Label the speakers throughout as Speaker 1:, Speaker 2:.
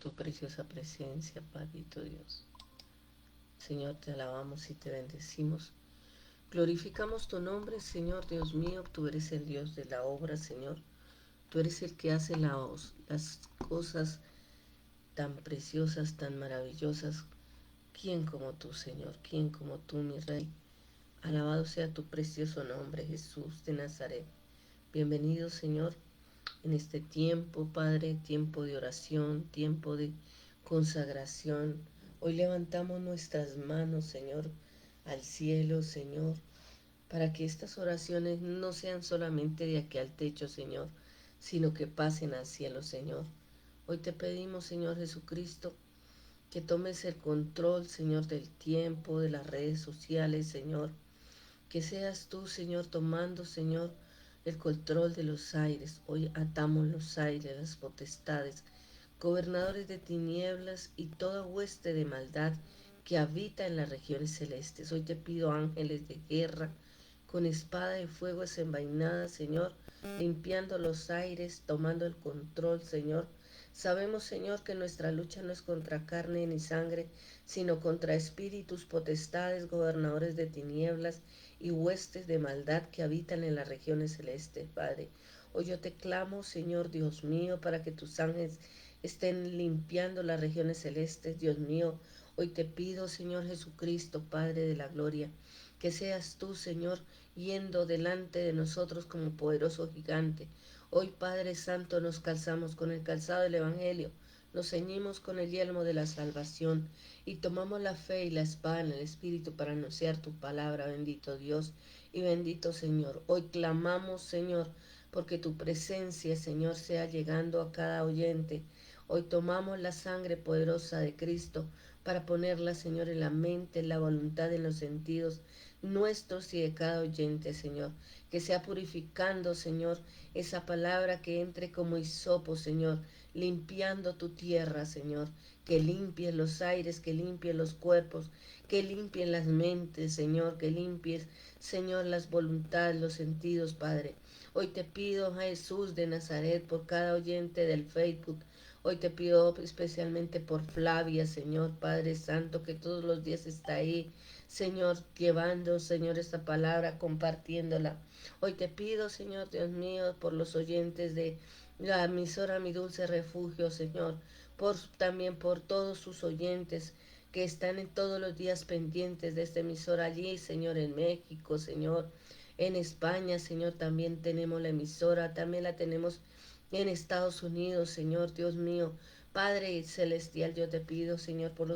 Speaker 1: tu preciosa presencia, Padrito Dios. Señor, te alabamos y te bendecimos. Glorificamos tu nombre, Señor Dios mío. Tú eres el Dios de la obra, Señor. Tú eres el que hace las cosas tan preciosas, tan maravillosas. ¿Quién como tú, Señor? ¿Quién como tú, mi Rey? Alabado sea tu precioso nombre, Jesús de Nazaret. Bienvenido, Señor, en este tiempo, Padre, tiempo de oración, tiempo de consagración. Hoy levantamos nuestras manos, Señor, al cielo, Señor, para que estas oraciones no sean solamente de aquí al techo, Señor, sino que pasen al cielo, Señor. Hoy te pedimos, Señor Jesucristo, que tomes el control, Señor, del tiempo, de las redes sociales, Señor. Que seas tú, Señor, tomando, Señor, el control de los aires. Hoy atamos los aires, las potestades, gobernadores de tinieblas y toda hueste de maldad que habita en las regiones celestes. Hoy te pido ángeles de guerra, con espada de fuego desenvainada, Señor, limpiando los aires, tomando el control, Señor. Sabemos, Señor, que nuestra lucha no es contra carne ni sangre, sino contra espíritus, potestades, gobernadores de tinieblas y huestes de maldad que habitan en las regiones celestes, Padre. Hoy yo te clamo, Señor Dios mío, para que tus ángeles estén limpiando las regiones celestes, Dios mío. Hoy te pido, Señor Jesucristo, Padre de la gloria, que seas tú, Señor, yendo delante de nosotros como poderoso gigante. Hoy, Padre Santo, nos calzamos con el calzado del Evangelio, nos ceñimos con el yelmo de la salvación y tomamos la fe y la espada en el Espíritu para anunciar tu palabra, bendito Dios y bendito Señor. Hoy clamamos, Señor, porque tu presencia, Señor, sea llegando a cada oyente. Hoy tomamos la sangre poderosa de Cristo para ponerla, Señor, en la mente, en la voluntad, en los sentidos nuestros y de cada oyente, Señor. Que sea purificando, Señor, esa palabra que entre como hisopo, Señor, limpiando tu tierra, Señor. Que limpie los aires, que limpie los cuerpos, que limpie las mentes, Señor. Que limpies, Señor, las voluntades, los sentidos, Padre. Hoy te pido, Jesús de Nazaret, por cada oyente del Facebook. Hoy te pido especialmente por Flavia, Señor, Padre Santo, que todos los días está ahí, Señor, llevando, Señor, esta palabra, compartiéndola. Hoy te pido, Señor, Dios mío, por los oyentes de la emisora Mi Dulce Refugio, Señor, también por todos sus oyentes que están en todos los días pendientes de esta emisora allí, Señor, en México, Señor, en España, Señor, también tenemos la emisora, también la tenemos en Estados Unidos, Señor, Dios mío. Padre celestial, yo te pido, Señor, por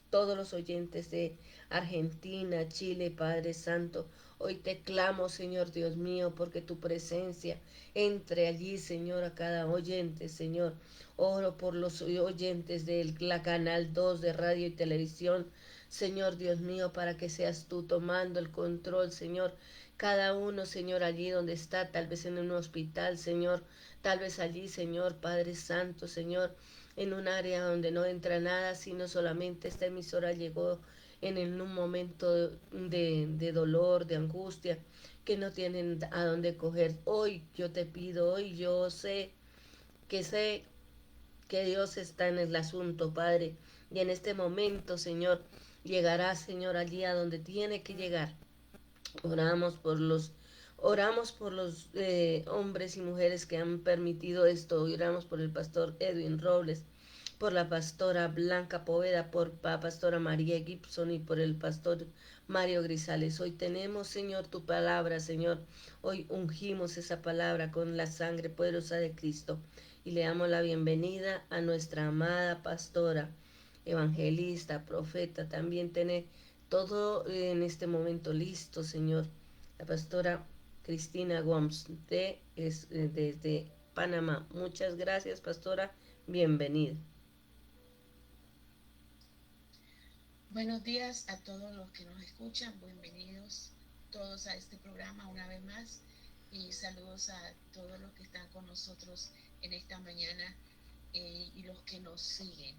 Speaker 1: todos los oyentes de Argentina, Chile, Padre Santo. Hoy te clamo, Señor Dios mío, porque tu presencia entre allí, Señor, a cada oyente, Señor. Oro por los oyentes de la Canal 2 de radio y televisión, Señor Dios mío, para que seas tú tomando el control, Señor. Cada uno, Señor, allí donde está, tal vez en un hospital, Señor, tal vez allí, Señor, Padre Santo, Señor, en un área donde no entra nada, sino solamente esta emisora llegó en un momento de dolor, de angustia, que no tienen a dónde coger. Hoy yo te pido, hoy yo sé que Dios está en el asunto, Padre, y en este momento, Señor, llegará, Señor, allí a donde tiene que llegar. Oramos por los hombres y mujeres que han permitido esto. Oramos por el pastor Edwin Robles, por la pastora Blanca Poveda, por la pastora María Gibson y por el pastor Mario Grisales. Hoy tenemos, Señor, tu palabra, Señor. Hoy ungimos esa palabra con la sangre poderosa de Cristo y le damos la bienvenida a nuestra amada pastora, evangelista, profeta. También tiene todo en este momento listo, Señor. La pastora Cristina Gomes desde Panamá. Muchas gracias, pastora. Bienvenida.
Speaker 2: Buenos días a todos los que nos escuchan, bienvenidos todos a este programa una vez más y saludos a todos los que están con nosotros en esta mañana y los que nos siguen.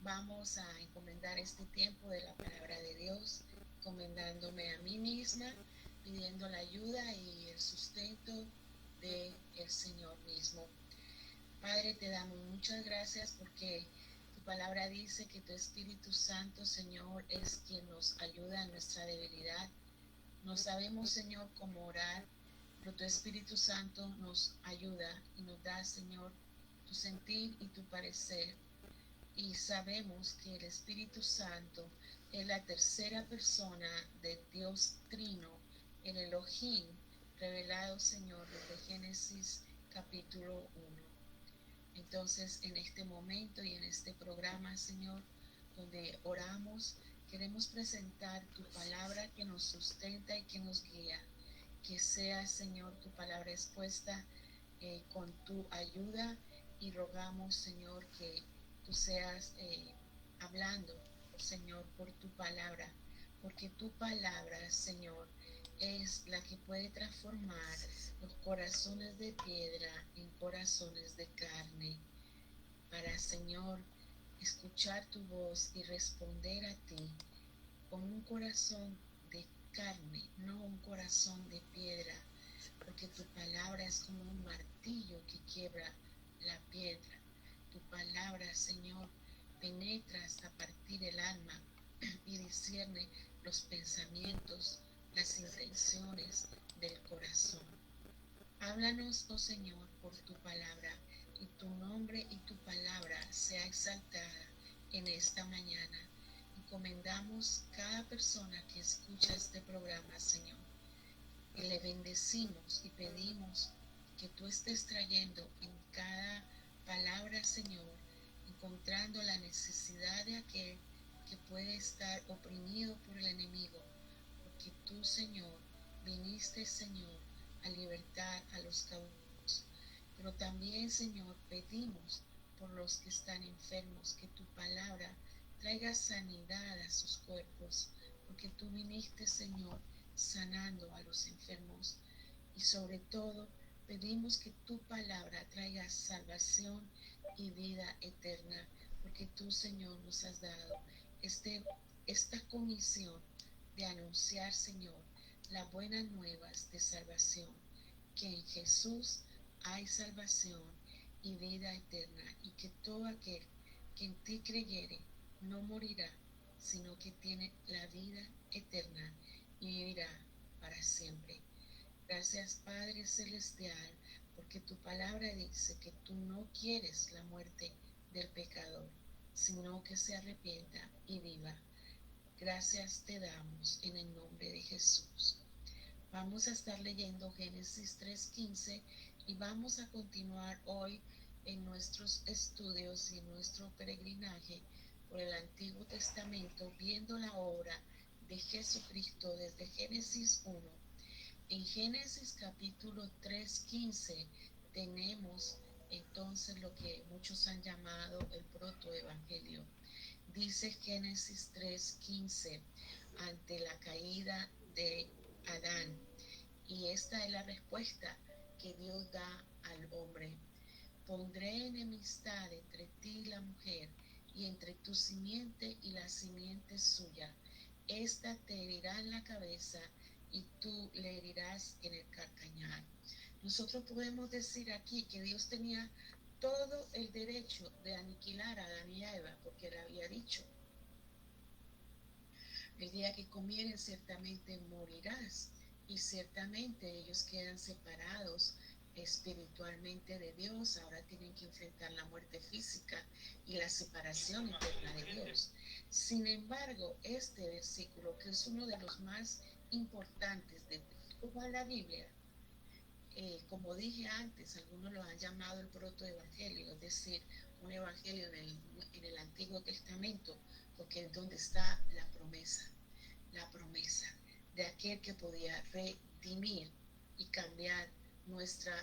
Speaker 2: Vamos a encomendar este tiempo de la palabra de Dios, encomendándome a mí misma, pidiendo la ayuda y el sustento del Señor mismo. Padre, te damos muchas gracias porque Tu palabra dice que tu Espíritu Santo, Señor, es quien nos ayuda en nuestra debilidad. No sabemos, Señor, cómo orar, pero tu Espíritu Santo nos ayuda y nos da, Señor, tu sentir y tu parecer. Y sabemos que el Espíritu Santo es la tercera persona de Dios Trino, el Elohim, revelado, Señor, desde Génesis capítulo 1. Entonces, en este momento y en este programa, Señor, donde oramos, queremos presentar tu palabra que nos sustenta y que nos guía. Que sea, Señor, tu palabra expuesta con tu ayuda, y rogamos, Señor, que tú seas hablando, Señor, por tu palabra, porque tu palabra, Señor, es la que puede transformar los corazones de piedra en corazones de carne, para, Señor, escuchar tu voz y responder a ti con un corazón de carne, no un corazón de piedra, porque tu palabra es como un martillo que quiebra la piedra. Tu palabra, Señor, penetra hasta partir el alma y discierne los pensamientos, las intenciones del corazón. Háblanos, oh Señor, por tu palabra, y tu nombre y tu palabra sea exaltada en esta mañana. Encomendamos cada persona que escucha este programa, Señor, y le bendecimos y pedimos que tú estés trayendo en cada palabra, Señor, encontrando la necesidad de aquel que puede estar oprimido por el enemigo, porque tú, Señor, viniste, Señor, a libertar a los cautivos. Pero también, Señor, pedimos por los que están enfermos, que tu palabra traiga sanidad a sus cuerpos, porque tú viniste, Señor, sanando a los enfermos. Y sobre todo, pedimos que tu palabra traiga salvación y vida eterna, porque tú, Señor, nos has dado esta comisión de anunciar, Señor, las buenas nuevas de salvación, que en Jesús hay salvación y vida eterna, y que todo aquel que en ti creyere no morirá, sino que tiene la vida eterna y vivirá para siempre. Gracias, Padre Celestial, porque tu palabra dice que tú no quieres la muerte del pecador, sino que se arrepienta y viva. Gracias te damos en el nombre de Jesús. Vamos a estar leyendo Génesis 3:15 y vamos a continuar hoy en nuestros estudios y en nuestro peregrinaje por el Antiguo Testamento, viendo la obra de Jesucristo desde Génesis 1. En Génesis capítulo 3:15 tenemos entonces lo que muchos han llamado el protoevangelio. Dice Génesis 3:15, ante la caída de Adán, y esta es la respuesta que Dios da al hombre: pondré enemistad entre ti y la mujer, y entre tu simiente y la simiente suya. Esta te herirá en la cabeza y tú le herirás en el calcañar. Nosotros podemos decir aquí que Dios tenía todo el derecho de aniquilar a Adán y a Eva, porque él había dicho: el día que comieren ciertamente morirás. Y ciertamente ellos quedan separados espiritualmente de Dios, ahora tienen que enfrentar la muerte física y la separación interna de Dios. Sin embargo, este versículo, que es uno de los más importantes de toda la Biblia, como dije antes, algunos lo han llamado el protoevangelio, es decir, un evangelio en el Antiguo Testamento, porque es donde está la promesa de aquel que podía redimir y cambiar nuestra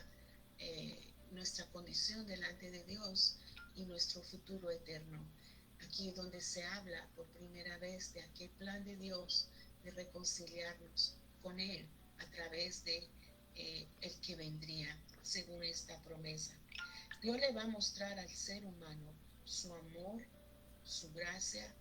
Speaker 2: condición delante de Dios y nuestro futuro eterno. Aquí es donde se habla por primera vez de aquel plan de Dios de reconciliarnos con Él a través de el que vendría, según esta promesa. Dios le va a mostrar al ser humano su amor, su gracia,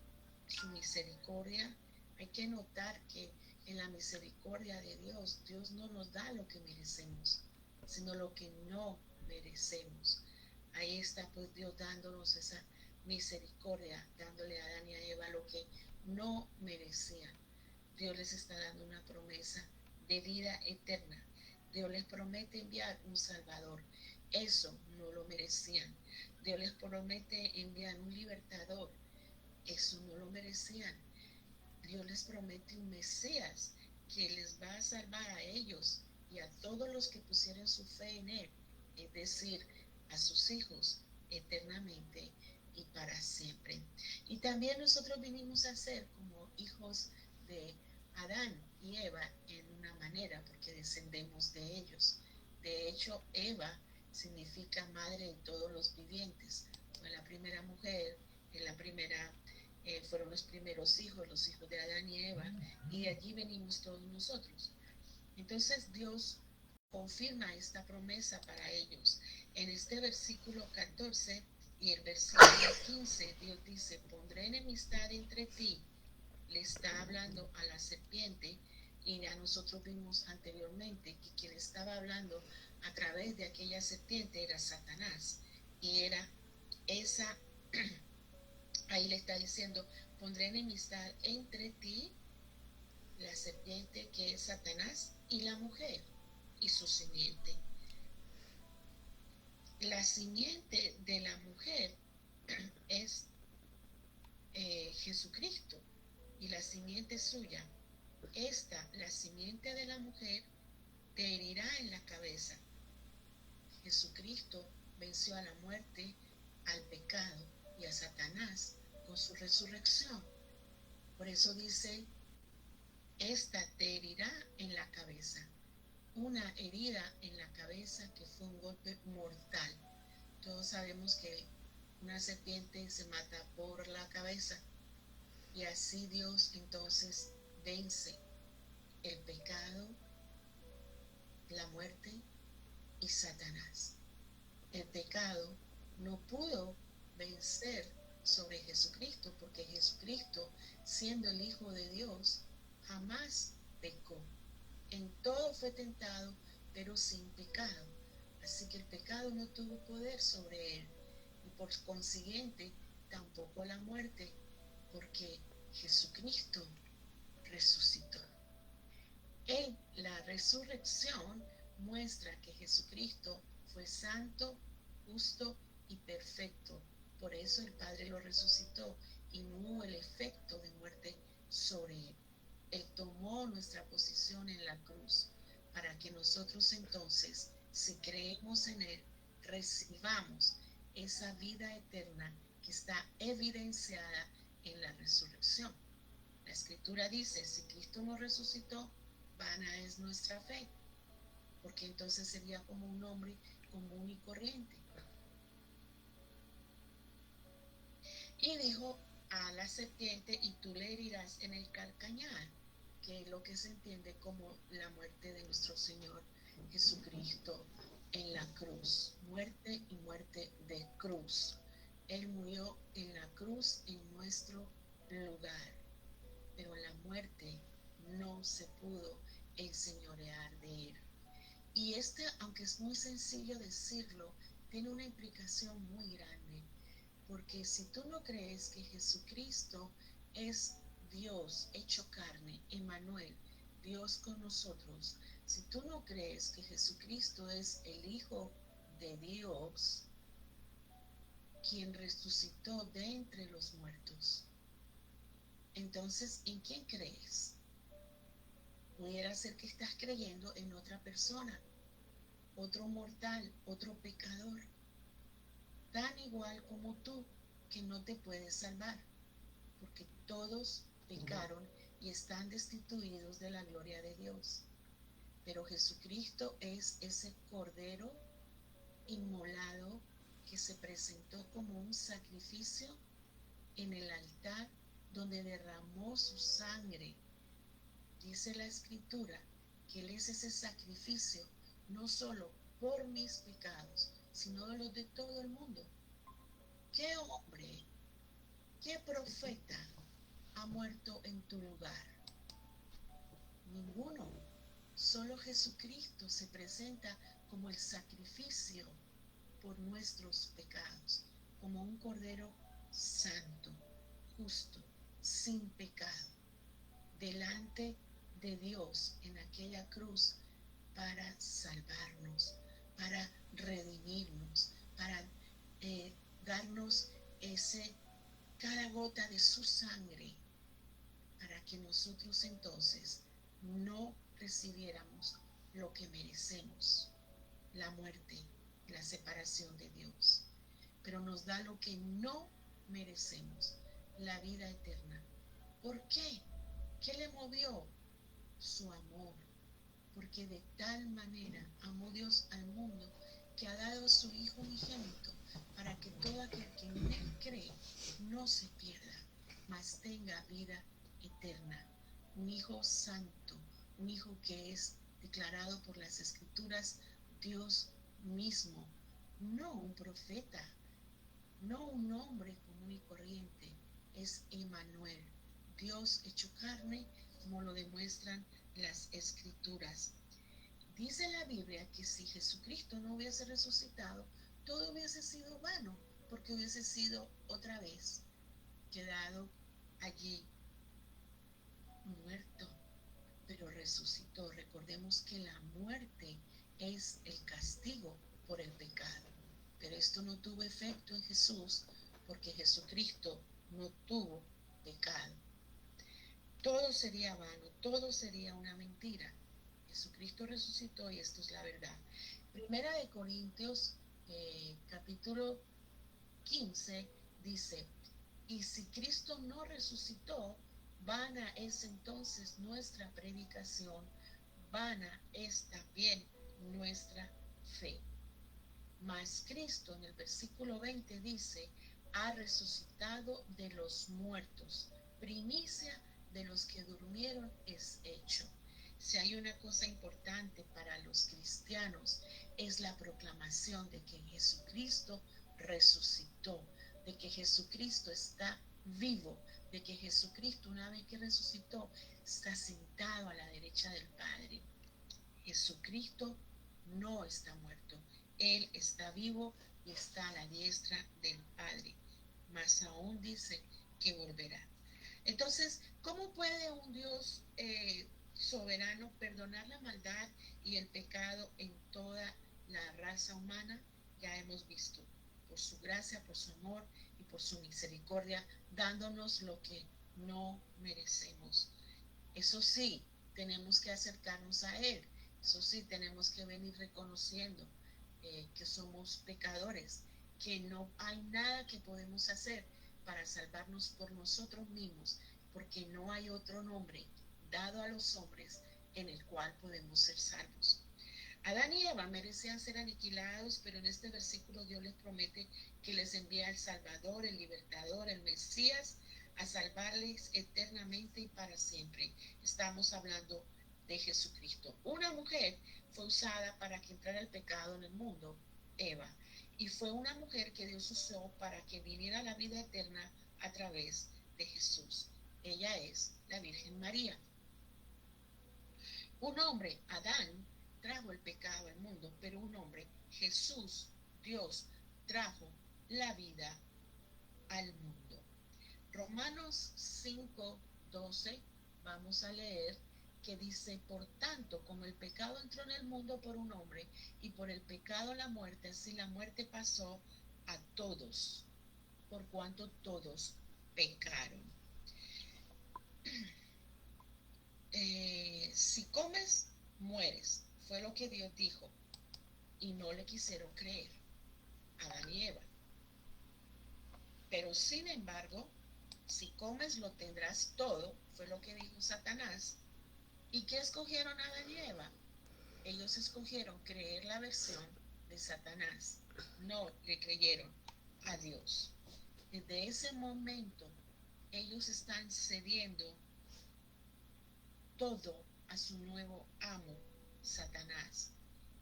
Speaker 2: su misericordia. Hay que notar que en la misericordia de Dios, Dios no nos da lo que merecemos, sino lo que no merecemos. Ahí está pues Dios dándonos esa misericordia, dándole a Adán y a Eva lo que no merecían. Dios les está dando una promesa de vida eterna. Dios les promete enviar un Salvador. Eso no lo merecían. Dios les promete enviar un libertador. Eso no lo merecían. Dios les promete un Mesías que les va a salvar a ellos y a todos los que pusieran su fe en Él, es decir, a sus hijos eternamente y para siempre. Y también nosotros vinimos a ser como hijos de Adán y Eva en una manera, porque descendemos de ellos. De hecho, Eva significa madre de todos los vivientes. Fue la primera mujer, fueron los primeros hijos, los hijos de Adán y Eva, y de allí venimos todos nosotros. Entonces Dios confirma esta promesa para ellos. En este versículo 14 y el versículo 15, Dios dice, pondré enemistad entre ti. Le está hablando a la serpiente, y ya nosotros vimos anteriormente que quien estaba hablando a través de aquella serpiente era Satanás, y era esa, ahí le está diciendo, pondré enemistad entre ti, la serpiente que es Satanás, y la mujer y su simiente. La simiente de la mujer es Jesucristo, y la simiente suya, la simiente de la mujer, te herirá en la cabeza. Jesucristo venció a la muerte, al pecado y a Satanás con su resurrección. Por eso dice, esta te herirá en la cabeza. Una herida en la cabeza que fue un golpe mortal. Todos sabemos que una serpiente se mata por la cabeza, y así Dios entonces vence el pecado, la muerte y Satanás. El pecado no pudo vencer sobre Jesucristo, porque Jesucristo, siendo el Hijo de Dios, jamás pecó. En todo fue tentado, pero sin pecado. Así que el pecado no tuvo poder sobre él, y por consiguiente tampoco la muerte, porque Jesucristo resucitó. La resurrección muestra que Jesucristo fue santo, justo y perfecto. Por eso el Padre lo resucitó y no hubo el efecto de muerte sobre él. Él tomó nuestra posición en la cruz para que nosotros entonces, si creemos en Él, recibamos esa vida eterna que está evidenciada en la resurrección. La Escritura dice, si Cristo no resucitó, vana es nuestra fe, porque entonces sería como un hombre común y corriente. Y dijo a la serpiente, y tú le herirás en el calcañar, que es lo que se entiende como la muerte de nuestro Señor Jesucristo en la cruz. Muerte y muerte de cruz. Él murió en la cruz en nuestro lugar, pero la muerte no se pudo enseñorear de él. Y aunque es muy sencillo decirlo, tiene una implicación muy grande, porque si tú no crees que Jesucristo es Dios hecho carne, Emmanuel, Dios con nosotros, si tú no crees que Jesucristo es el Hijo de Dios, quien resucitó de entre los muertos, entonces, ¿en quién crees? Pudiera ser que estás creyendo en otra persona, otro mortal, otro pecador, tan igual como tú, que no te puedes salvar, porque todos pecaron y están destituidos de la gloria de Dios. Pero Jesucristo es ese Cordero inmolado que se presentó como un sacrificio en el altar, donde derramó su sangre. Dice la Escritura que Él es ese sacrificio no solo por mis pecados, sino de los de todo el mundo. ¿Qué hombre, qué profeta ha muerto en tu lugar? Ninguno. Solo Jesucristo se presenta como el sacrificio por nuestros pecados, como un cordero santo, justo, sin pecado, delante de Dios en aquella cruz para salvarnos, para redimirnos, para darnos cada gota de su sangre, para que nosotros entonces no recibiéramos lo que merecemos, la muerte, la separación de Dios, pero nos da lo que no merecemos, la vida eterna. ¿Por qué? ¿Qué le movió? Su amor, porque de tal manera amó Dios al mundo que ha dado a su Hijo unigénito para que todo aquel que en él cree no se pierda, mas tenga vida eterna. Un Hijo santo, un Hijo que es declarado por las Escrituras Dios mismo, no un profeta, no un hombre común y corriente, es Emmanuel, Dios hecho carne, como lo demuestran las Escrituras. Dice la Biblia que si Jesucristo no hubiese resucitado, todo hubiese sido vano, porque hubiese sido otra vez quedado allí muerto, pero resucitó. Recordemos que la muerte es el castigo por el pecado, pero esto no tuvo efecto en Jesús, porque Jesucristo no tuvo pecado. Todo sería vano, todo sería una mentira. Jesucristo resucitó y esto es la verdad. Primera de Corintios, capítulo 15, dice, y si Cristo no resucitó, vana es entonces nuestra predicación, vana es también nuestra fe. Mas Cristo en el versículo 20 dice, ha resucitado de los muertos, primicia de los que durmieron es hecho. Si hay una cosa importante para los cristianos es la proclamación de que Jesucristo resucitó, de que Jesucristo está vivo, de que Jesucristo una vez que resucitó está sentado a la derecha del Padre. Jesucristo no está muerto, Él está vivo y está a la diestra del Padre, más aún dice que volverá. Entonces, ¿cómo puede un Dios soberano perdonar la maldad y el pecado en toda la raza humana? Ya hemos visto, por su gracia, por su amor y por su misericordia, dándonos lo que no merecemos. Eso sí, tenemos que acercarnos a Él. Eso sí, tenemos que venir reconociendo que somos pecadores, que no hay nada que podemos hacer para salvarnos por nosotros mismos, porque no hay otro nombre dado a los hombres en el cual podemos ser salvos. Adán y Eva merecían ser aniquilados, pero en este versículo Dios les promete que les envía el Salvador, el Libertador, el Mesías, a salvarles eternamente y para siempre. Estamos hablando de Jesucristo. Una mujer fue usada para que entrara el pecado en el mundo, Eva, y fue una mujer que Dios usó para que viniera la vida eterna a través de Jesús. Ella es la Virgen María. Un hombre, Adán, trajo el pecado al mundo, pero un hombre, Jesús, Dios, trajo la vida al mundo. Romanos 5:12, vamos a leer, que dice, por tanto, como el pecado entró en el mundo por un hombre, y por el pecado la muerte, así la muerte pasó a todos, por cuanto todos pecaron. Si comes, mueres, fue lo que Dios dijo, y no le quisieron creer a Adán y Eva. Pero sin embargo, si comes lo tendrás todo, fue lo que dijo Satanás. ¿Y qué escogieron Adán y Eva? Ellos escogieron creer la versión de Satanás, no le creyeron a Dios. Desde ese momento, ellos están cediendo todo a su nuevo amo, Satanás.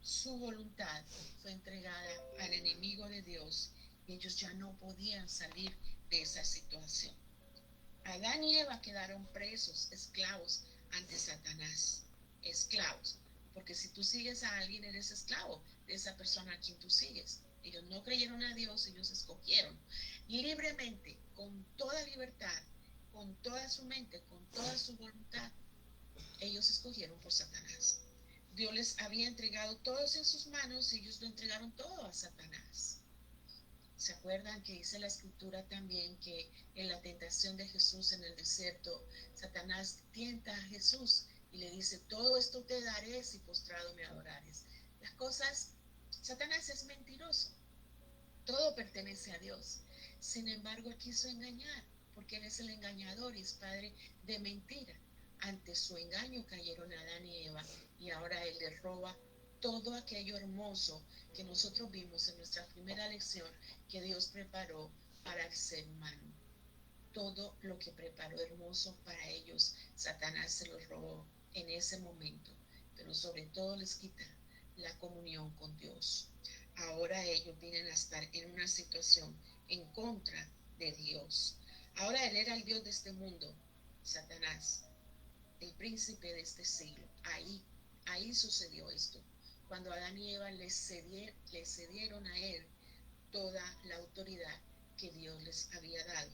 Speaker 2: Su voluntad fue entregada al enemigo de Dios y ellos ya no podían salir de esa situación. Adán y Eva quedaron presos, esclavos ante Satanás. Esclavos. Porque si tú sigues a alguien, eres esclavo de esa persona a quien tú sigues. Ellos no creyeron a Dios, ellos escogieron libremente, con toda libertad, con toda su mente, con toda su voluntad. Ellos escogieron por Satanás. Dios les había entregado todos en sus manos y ellos lo entregaron todo a Satanás. ¿Se acuerdan que dice la escritura también que en la tentación de Jesús en el desierto, Satanás tienta a Jesús y le dice, todo esto te daré si postrado me adorares? Las cosas, Satanás es mentiroso, todo pertenece a Dios. Sin embargo, él quiso engañar, porque él es el engañador y es padre de mentira. Ante su engaño cayeron Adán y Eva y ahora él les roba todo aquello hermoso que nosotros vimos en nuestra primera lección que Dios preparó para el ser humano. Todo lo que preparó hermoso para ellos, Satanás se los robó en ese momento, pero sobre todo les quita la comunión con Dios. Ahora ellos vienen a estar en una situación en contra de Dios. Ahora él era el Dios de este mundo, Satanás, el príncipe de este siglo. Ahí sucedió esto, cuando Adán y Eva le cedieron a él toda la autoridad que Dios les había dado.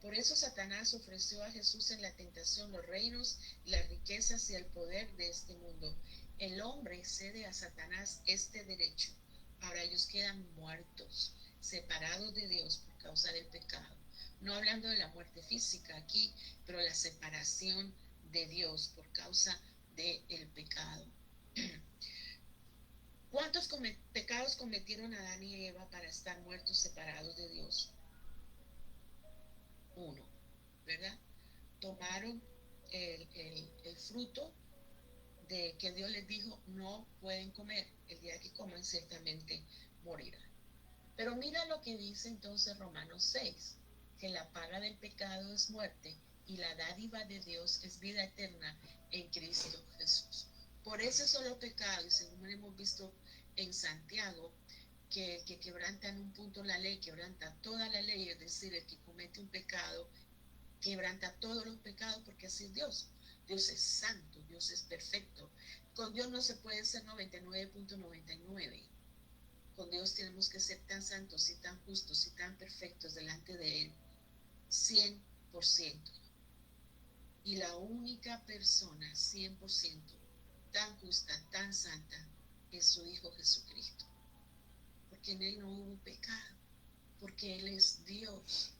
Speaker 2: Por eso Satanás ofreció a Jesús en la tentación los reinos, las riquezas y el poder de este mundo. El hombre cede a Satanás este derecho. Ahora ellos quedan muertos, separados de Dios por causa del pecado. No hablando de la muerte física aquí, pero la separación de Dios por causa del pecado. ¿Cuántos pecados cometieron Adán y Eva para estar muertos, separados de Dios? Uno, ¿verdad? Tomaron el fruto de que Dios les dijo, no pueden comer, el día que coman ciertamente morirán. Pero mira lo que dice entonces Romanos 6, que la paga del pecado es muerte y la dádiva de Dios es vida eterna en Cristo Jesús. Por ese solo pecado, y según hemos visto en Santiago, que quebranta en un punto la ley, quebranta toda la ley, es decir, el que comete un pecado, quebranta todos los pecados, porque así es Dios. Dios es santo, Dios es perfecto. Con Dios no se puede ser 99.99. Con Dios tenemos que ser tan santos y tan justos y tan perfectos delante de Él, 100%. Y la única persona 100% tan justa, tan santa, es su Hijo Jesucristo. Porque en Él no hubo pecado, porque Él es Dios.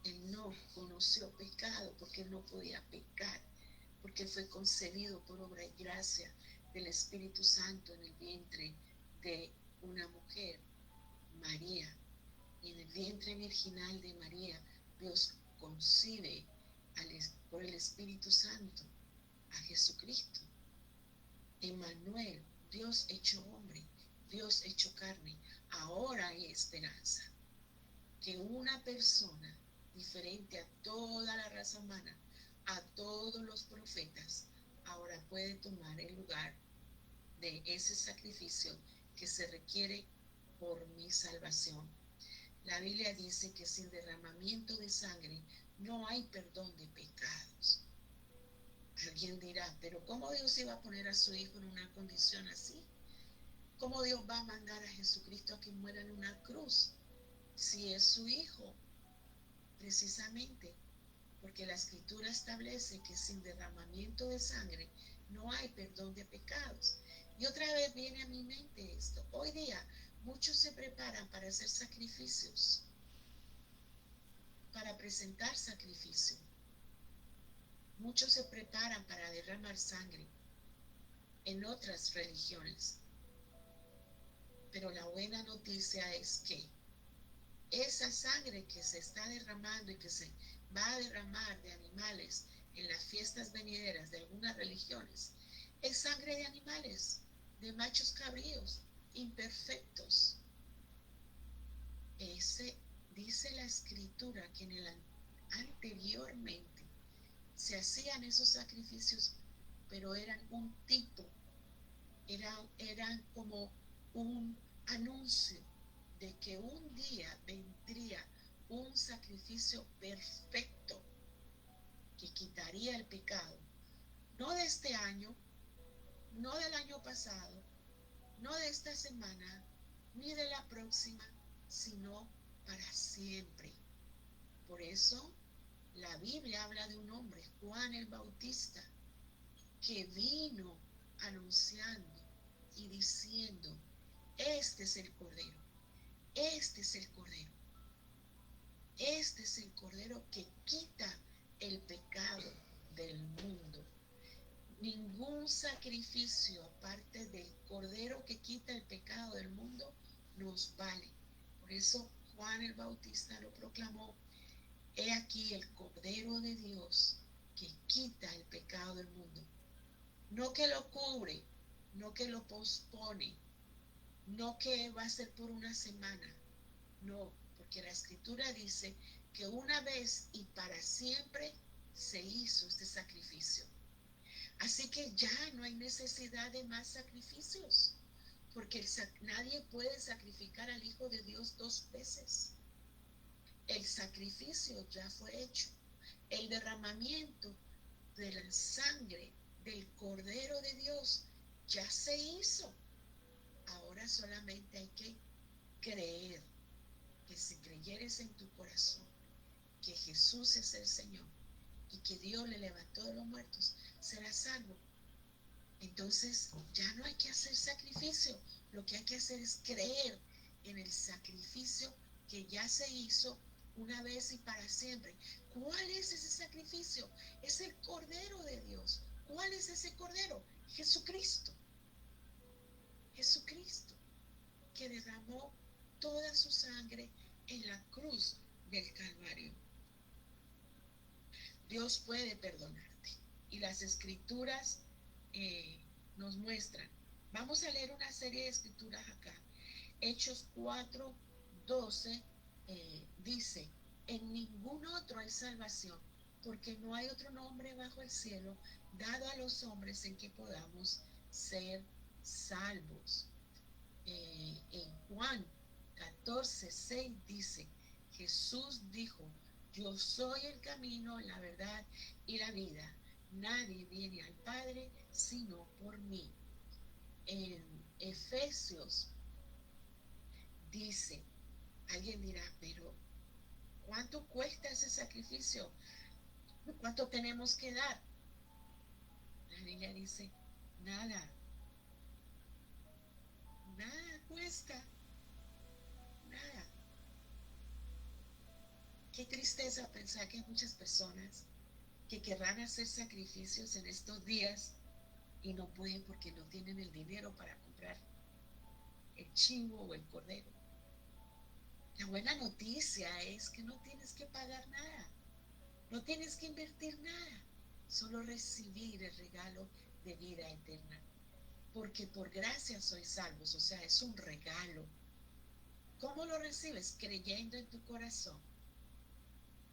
Speaker 2: Él no conoció pecado, porque Él no podía pecar, porque fue concebido por obra y gracia del Espíritu Santo en el vientre de una mujer, María. Y en el vientre virginal de María, Dios concibe por el Espíritu Santo a Jesucristo. Emmanuel, Dios hecho hombre, Dios hecho carne. Ahora hay esperanza. Que una persona diferente a toda la raza humana, a todos los profetas, ahora puede tomar el lugar de ese sacrificio que se requiere por mi salvación. La Biblia dice que sin derramamiento de sangre no hay perdón de pecados. Alguien dirá, pero ¿cómo Dios iba a poner a su Hijo en una condición así? ¿Cómo Dios va a mandar a Jesucristo a que muera en una cruz? Si es su Hijo, precisamente porque la Escritura establece que sin derramamiento de sangre no hay perdón de pecados. Y otra vez viene a mi mente esto. Hoy día muchos se preparan para hacer sacrificios, para presentar sacrificio. Muchos se preparan para derramar sangre en otras religiones. Pero la buena noticia es que esa sangre que se está derramando y que se va a derramar de animales en las fiestas venideras de algunas religiones, es sangre de animales, de machos cabríos, imperfectos. Dice la Escritura que anteriormente se hacían esos sacrificios, pero eran un tipo, eran como un anuncio de que un día vendría un sacrificio perfecto que quitaría el pecado, no de este año, no del año pasado, no de esta semana, ni de la próxima, sino para siempre. Por eso la Biblia habla de un hombre, Juan el Bautista, que vino anunciando y diciendo, este es el Cordero, este es el Cordero, este es el Cordero que quita el pecado del mundo. Ningún sacrificio aparte del Cordero que quita el pecado del mundo nos vale. Por eso Juan el Bautista lo proclamó: he aquí el Cordero de Dios que quita el pecado del mundo. No que lo cubre, no que lo pospone, no que va a ser por una semana, no, porque la Escritura dice que una vez y para siempre se hizo este sacrificio. Así que ya no hay necesidad de más sacrificios, porque nadie puede sacrificar al Hijo de Dios dos veces. El sacrificio ya fue hecho. El derramamiento de la sangre del Cordero de Dios ya se hizo. Ahora solamente hay que creer, que si creyeres en tu corazón que Jesús es el Señor y que Dios le levantó de los muertos, serás salvo. Entonces ya no hay que hacer sacrificio, lo que hay que hacer es creer en el sacrificio que ya se hizo una vez y para siempre. ¿Cuál es ese sacrificio? Es el Cordero de Dios. ¿Cuál es ese Cordero? Jesucristo. Jesucristo, que derramó toda su sangre en la cruz del Calvario. Dios puede perdonarte. Y las escrituras nos muestran. Vamos a leer una serie de escrituras acá. Hechos 4:12 dice: en ningún otro hay salvación, porque no hay otro nombre bajo el cielo dado a los hombres en que podamos ser salvos. En Juan 14:6 dice: Jesús dijo: yo soy el camino, la verdad y la vida. Nadie viene al Padre sino por mí. En Efesios dice, alguien dirá, pero ¿cuánto cuesta ese sacrificio? ¿Cuánto tenemos que dar? La Biblia dice, nada, nada cuesta, nada. Qué tristeza pensar que hay muchas personas que querrán hacer sacrificios en estos días y no pueden porque no tienen el dinero para comprar el chivo o el cordero. La buena noticia es que no tienes que pagar nada, no tienes que invertir nada, solo recibir el regalo de vida eterna. Porque por gracia sois salvos, o sea, es un regalo. ¿Cómo lo recibes? Creyendo en tu corazón.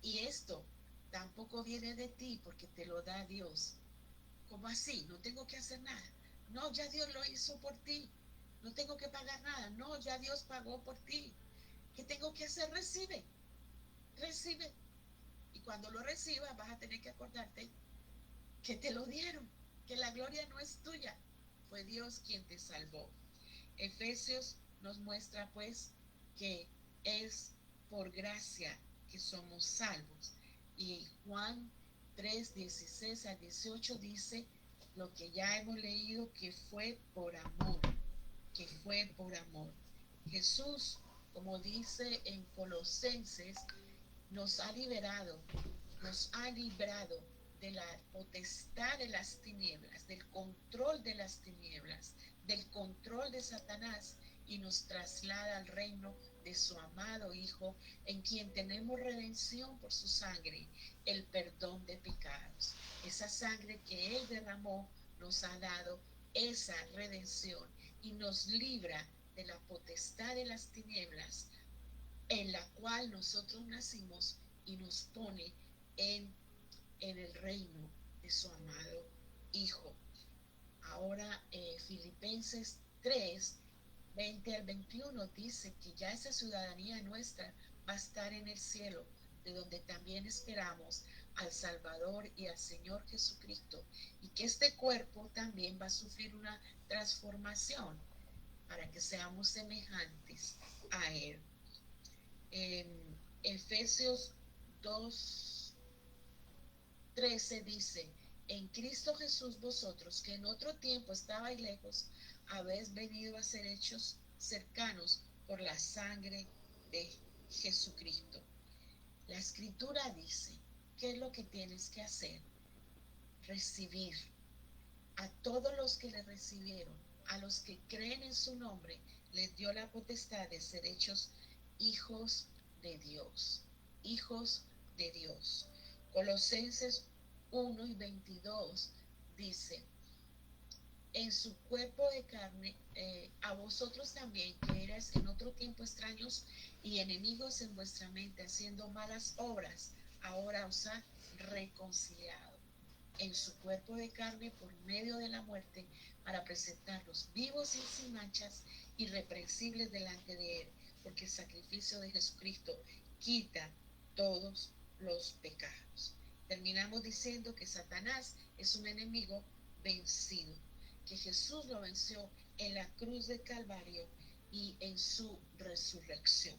Speaker 2: Y esto tampoco viene de ti porque te lo da Dios. ¿Cómo así? No tengo que hacer nada. No, ya Dios lo hizo por ti. No tengo que pagar nada. No, ya Dios pagó por ti. ¿Qué tengo que hacer? Recibe. Recibe. Y cuando lo recibas vas a tener que acordarte que te lo dieron, que la gloria no es tuya. Fue Dios quien te salvó. Efesios nos muestra pues que es por gracia que somos salvos. Y Juan 3:16-18 dice lo que ya hemos leído, que fue por amor, que fue por amor. Jesús, como dice en Colosenses, nos ha liberado, nos ha librado de la potestad de las tinieblas, del control de las tinieblas, del control de Satanás, y nos traslada al reino de su amado Hijo, en quien tenemos redención por su sangre, el perdón de pecados. Esa sangre que Él derramó nos ha dado esa redención y nos libra de la potestad de las tinieblas en la cual nosotros nacimos, y nos pone en el reino de su amado Hijo. Ahora Filipenses 3:20-21 dice que ya esa ciudadanía nuestra va a estar en el cielo, de donde también esperamos al Salvador y al Señor Jesucristo, y que este cuerpo también va a sufrir una transformación. para que seamos semejantes a Él. En Efesios 2:13 dice: en Cristo Jesús vosotros, que en otro tiempo estabais lejos, habéis venido a ser hechos cercanos por la sangre de Jesucristo. La Escritura dice, ¿qué es lo que tienes que hacer? Recibir. A todos los que le recibieron, a los que creen en su nombre, les dio la potestad de ser hechos hijos de Dios. Hijos de Dios. Colosenses 1:22 dice: en su cuerpo de carne, a vosotros también, que erais en otro tiempo extraños y enemigos en vuestra mente, haciendo malas obras, ahora os ha reconciliado en su cuerpo de carne por medio de la muerte, para presentarlos vivos y sin manchas, irreprensibles delante de Él, porque el sacrificio de Jesucristo quita todos los pecados. Terminamos diciendo que Satanás es un enemigo vencido, que Jesús lo venció en la cruz de Calvario y en su resurrección.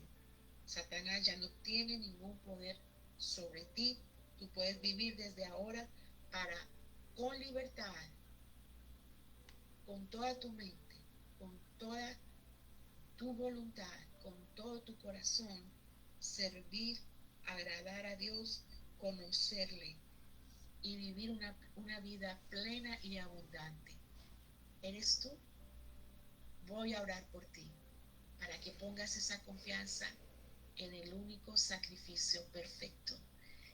Speaker 2: Satanás ya no tiene ningún poder sobre ti. Tú puedes vivir desde ahora con libertad, con toda tu mente, con toda tu voluntad, con todo tu corazón, servir, agradar a Dios, conocerle y vivir una vida plena y abundante. ¿Eres tú? Voy a orar por ti, para que pongas esa confianza en el único sacrificio perfecto.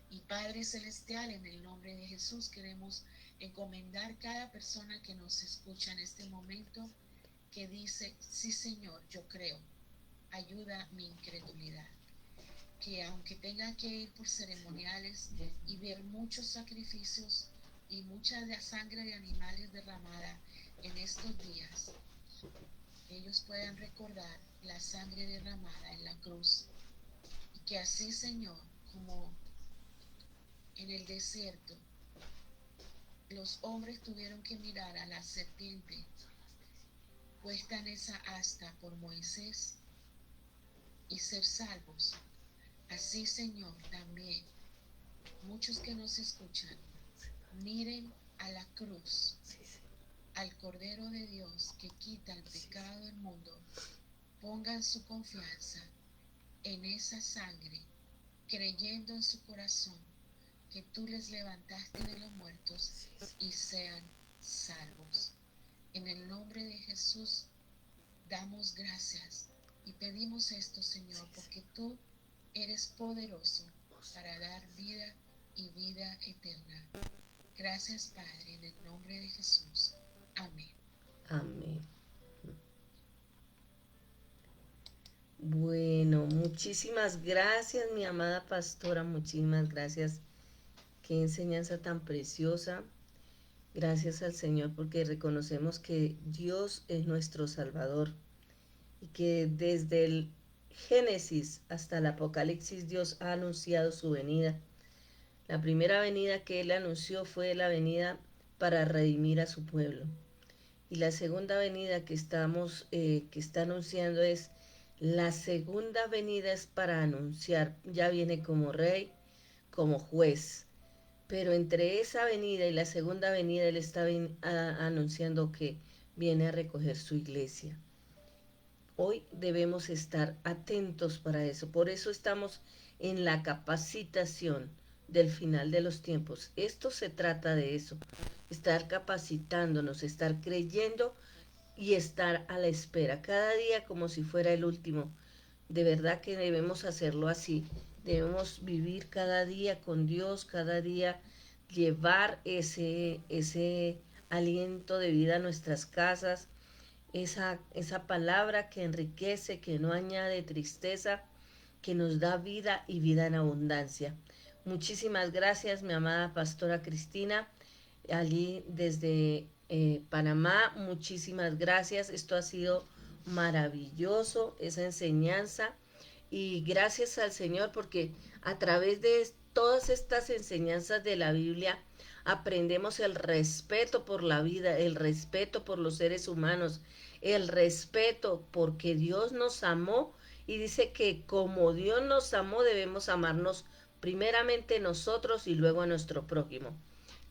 Speaker 2: Y Padre Celestial, en el nombre de Jesús, queremos encomendar cada persona que nos escucha en este momento, que dice: sí, Señor, yo creo, ayuda mi incredulidad. Que aunque tenga que ir por ceremoniales y ver muchos sacrificios y mucha de sangre de animales derramada en estos días, ellos puedan recordar la sangre derramada en la cruz. Y que así, Señor, como en el desierto los hombres tuvieron que mirar a la serpiente puesta en esa asta por Moisés y ser salvos, así, Señor, también muchos que nos escuchan miren a la cruz, al Cordero de Dios que quita el pecado del mundo, pongan su confianza en esa sangre, creyendo en su corazón que tú les levantaste de los muertos y sean salvos. En el nombre de Jesús damos gracias y pedimos esto, Señor, porque tú eres poderoso para dar vida y vida eterna. Gracias, Padre, en el nombre de Jesús. Amén.
Speaker 1: Amén. Bueno, muchísimas gracias, mi amada pastora, muchísimas gracias. Qué enseñanza tan preciosa. Gracias al Señor, porque reconocemos que Dios es nuestro Salvador y que desde el Génesis hasta el Apocalipsis Dios ha anunciado su venida. La primera venida que Él anunció fue la venida para redimir a su pueblo. Y la segunda venida que está anunciando es la segunda venida, es para anunciar, ya viene como rey, como juez. Pero entre esa venida y la segunda venida Él está anunciando que viene a recoger su iglesia. Hoy debemos estar atentos para eso. Por eso estamos en la capacitación del final de los tiempos. Esto se trata de eso. Estar capacitándonos, estar creyendo y estar a la espera. Cada día como si fuera el último. De verdad que debemos hacerlo así. Debemos vivir cada día con Dios, cada día llevar ese aliento de vida a nuestras casas, esa palabra que enriquece, que no añade tristeza, que nos da vida y vida en abundancia. Muchísimas gracias, mi amada pastora Cristina, allí desde Panamá. Muchísimas gracias. Esto ha sido maravilloso, esa enseñanza. Y gracias al Señor porque a través todas estas enseñanzas de la Biblia aprendemos el respeto por la vida, el respeto por los seres humanos, el respeto porque Dios nos amó y dice que como Dios nos amó debemos amarnos primeramente nosotros y luego a nuestro prójimo.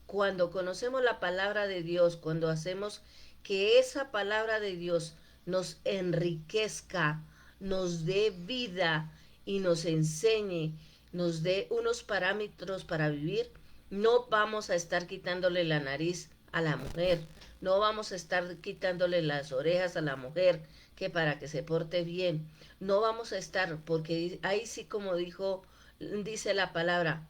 Speaker 1: Cuando conocemos la palabra de Dios, cuando hacemos que esa palabra de Dios nos enriquezca, nos dé vida y nos enseñe, nos dé unos parámetros para vivir, no vamos a estar quitándole la nariz a la mujer, no vamos a estar quitándole las orejas a la mujer que para que se porte bien, no vamos a estar, porque ahí sí como dice la palabra,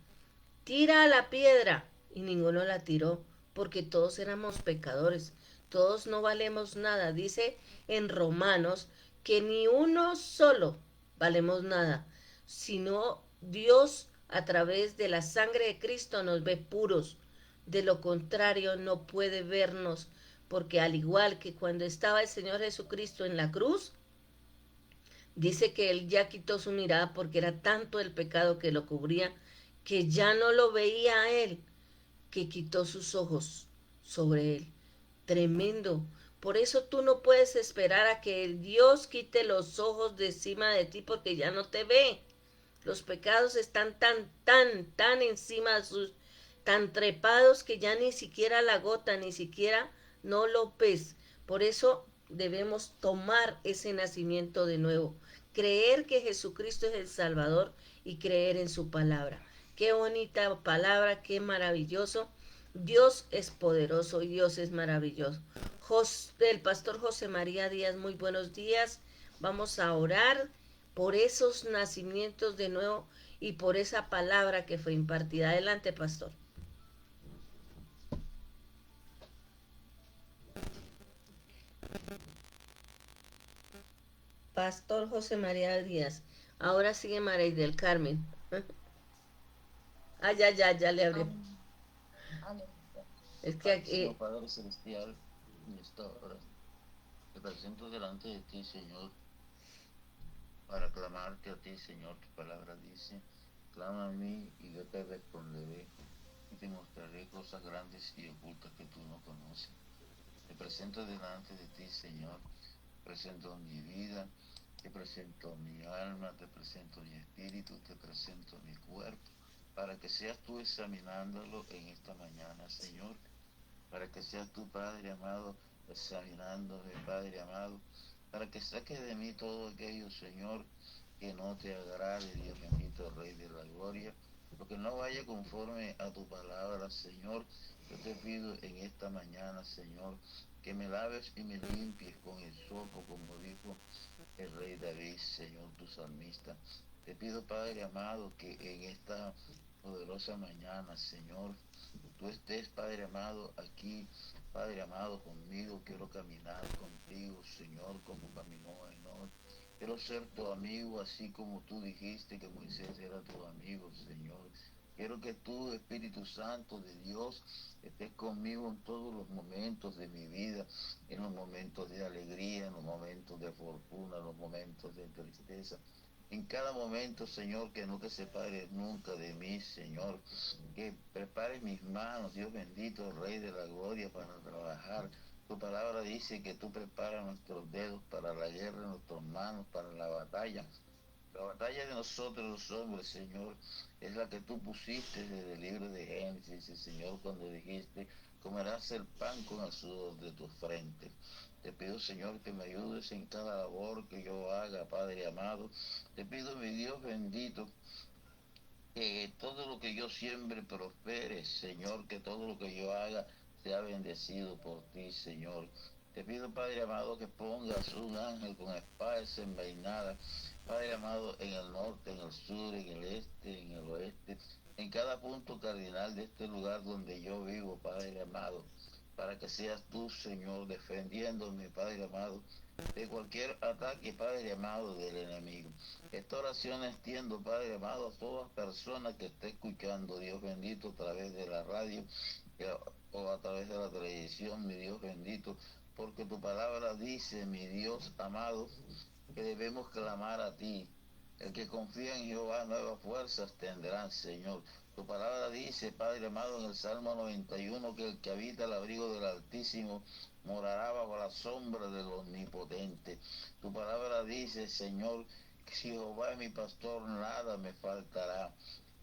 Speaker 1: tira la piedra y ninguno la tiró porque todos éramos pecadores, todos no valemos nada. Dice en Romanos que ni uno solo valemos nada, sino Dios a través de la sangre de Cristo nos ve puros. De lo contrario no puede vernos porque al igual que cuando estaba el Señor Jesucristo en la cruz, dice que él ya quitó su mirada porque era tanto el pecado que lo cubría que ya no lo veía a él, que quitó sus ojos sobre él. Tremendo. Por eso tú no puedes esperar a que Dios quite los ojos de encima de ti porque ya no te ve. Los pecados están tan encima de sus, tan trepados que ya ni siquiera la gota, ni siquiera no lo ves. Por eso debemos tomar ese nacimiento de nuevo, creer que Jesucristo es el Salvador y creer en su palabra. Qué bonita palabra, qué maravilloso. Dios es poderoso y Dios es maravilloso. El pastor José María Díaz, muy buenos días. Vamos a orar por esos nacimientos de nuevo y por esa palabra que fue impartida. Adelante, pastor. Pastor José María Díaz. Ahora sigue María del Carmen. Ya le abrió.
Speaker 3: Amén. Aleluya.
Speaker 1: Es que aquí...
Speaker 3: Padre Celestial, en esta hora te presento delante de ti, Señor, para clamarte a ti, Señor. Tu palabra dice, clama a mí y yo te responderé y te mostraré cosas grandes y ocultas que tú no conoces. Te presento delante de ti, Señor. Presento mi vida, te presento mi alma, te presento mi espíritu, te presento mi cuerpo, para que seas tú examinándolo en esta mañana, Señor. Para que seas tú, Padre amado, examinándome, Padre amado, para que saques de mí todo aquello, Señor, que no te agrade, Dios bendito, Rey de la gloria, porque no vaya conforme a tu palabra, Señor. Yo te pido en esta mañana, Señor, que me laves y me limpies con el sopo, como dijo el Rey David, Señor, tu salmista. Te pido, Padre amado, que en esta poderosa mañana, Señor, tú estés, Padre amado, aquí, Padre amado, conmigo. Quiero caminar contigo, Señor, como caminó Enoch. Quiero ser tu amigo, así como tú dijiste que Moisés era tu amigo, Señor. Quiero que tú, Espíritu Santo de Dios, estés conmigo en todos los momentos de mi vida, en los momentos de alegría, en los momentos de fortuna, en los momentos de tristeza. En cada momento, Señor, que no te separes nunca de mí, Señor. Que prepare mis manos, Dios bendito, Rey de la gloria, para trabajar. Tu palabra dice que tú preparas nuestros dedos para la guerra, nuestras manos para la batalla. La batalla de nosotros los hombres, Señor, es la que tú pusiste desde el libro de Génesis, Señor, cuando dijiste, comerás el pan con el sudor de tu frente. Te pido, Señor, que me ayudes en cada labor que yo haga, Padre amado. Te pido, mi Dios bendito, que todo lo que yo siembre prospere, Señor, que todo lo que yo haga sea bendecido por ti, Señor. Te pido, Padre amado, que pongas un ángel con espada desenvainada, Padre amado, en el norte, en el sur, en el este, en el oeste, en cada punto cardinal de este lugar donde yo vivo, Padre amado, para que seas tú, Señor, defendiéndome, Padre amado, de cualquier ataque, Padre amado, del enemigo. Esta oración la extiendo, Padre amado, a toda persona que esté escuchando, Dios bendito, a través de la radio o a través de la televisión, mi Dios bendito, porque tu palabra dice, mi Dios amado, que debemos clamar a ti. El que confía en Jehová nuevas fuerzas tendrán, Señor. Tu palabra dice, Padre amado, en el Salmo 91, que el que habita el abrigo del Altísimo morará bajo la sombra del Omnipotente. Tu palabra dice, Señor, que si Jehová es mi pastor, nada me faltará.